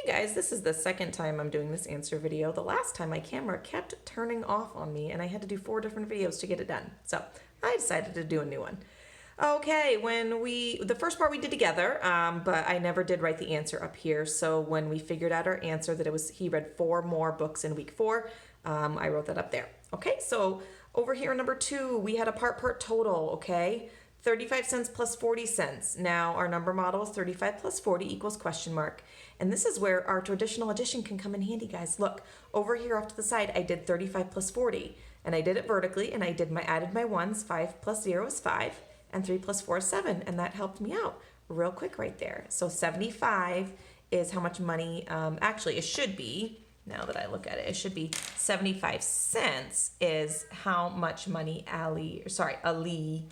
Guys, this is the second time I'm doing this answer video. The last time my camera kept turning off on me and I had to do 4 different videos to get it done. So I decided to do a new one. Okay, the first part we did together, but I never did write the answer up here. So when we figured out our answer that he read 4 more books in week 4, I wrote that up there. Okay, so over here in number 2, we had a part total, okay? 35 cents plus 40 cents. Now our number model is 35 plus 40 equals question mark. And this is where our traditional addition can come in handy, guys. Look, over here off to the side, I did 35 plus 40. And I did it vertically, and I added my ones. 5 plus 0 is 5, and 3 plus 4 is 7. And that helped me out real quick right there. So 75 is how much money, actually it should be, now that I look at it, it should be 75 cents is how much money Ali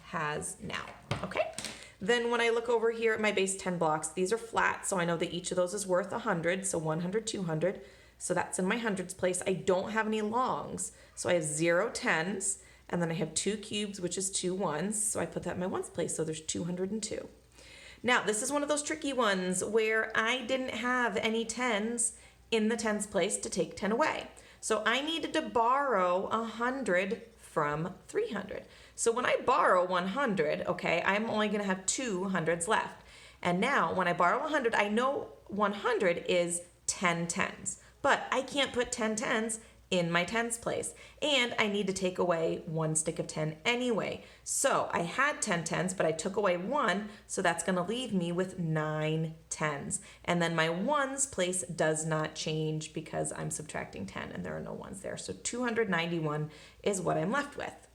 has now, okay? Then when I look over here at my base 10 blocks, these are flat, so I know that each of those is worth 100, so 100, 200, so that's in my hundreds place. I don't have any longs, so I have 0 tens, and then I have 2 cubes, which is 2 ones, so I put that in my ones place, so there's 202. Now, this is one of those tricky ones where I didn't have any tens in the tens place to take 10 away. So I needed to borrow 100 from 300. So when I borrow 100, okay, I'm only gonna have 2 hundreds left. And now when I borrow 100, I know 100 is 10 tens, but I can't put 10 tens in my tens place. And I need to take away 1 stick of 10 anyway. So I had 10 tens, but I took away 1, so that's gonna leave me with 9 tens. And then my ones place does not change because I'm subtracting 10 and there are no ones there. So 291 is what I'm left with.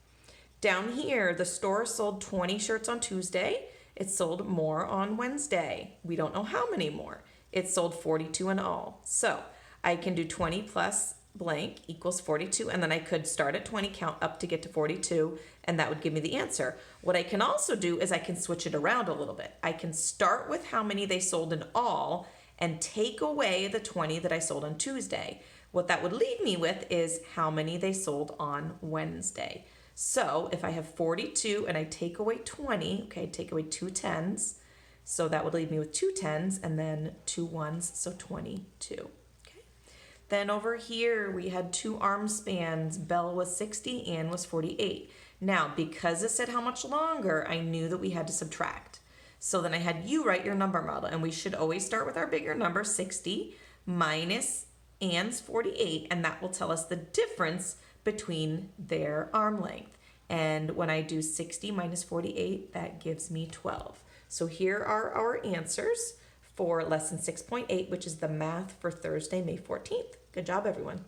Down here, the store sold 20 shirts on Tuesday. It sold more on Wednesday. We don't know how many more. It sold 42 in all. So I can do 20 plus blank equals 42, and then I could start at 20, count up to get to 42, and that would give me the answer. What I can also do is I can switch it around a little bit. I can start with how many they sold in all and take away the 20 that I sold on Tuesday. What that would leave me with is how many they sold on Wednesday. So if I have 42 and I take away 20, okay, take away 2 tens, so that would leave me with 2 tens and then 2 ones, so 22. Then over here, we had 2 arm spans. Belle was 60, Anne was 48. Now, because it said how much longer, I knew that we had to subtract. So then I had you write your number model, and we should always start with our bigger number, 60, minus Anne's 48, and that will tell us the difference between their arm length. And when I do 60 minus 48, that gives me 12. So here are our answers for lesson 6.8, which is the math for Thursday, May 14th. Good job, everyone.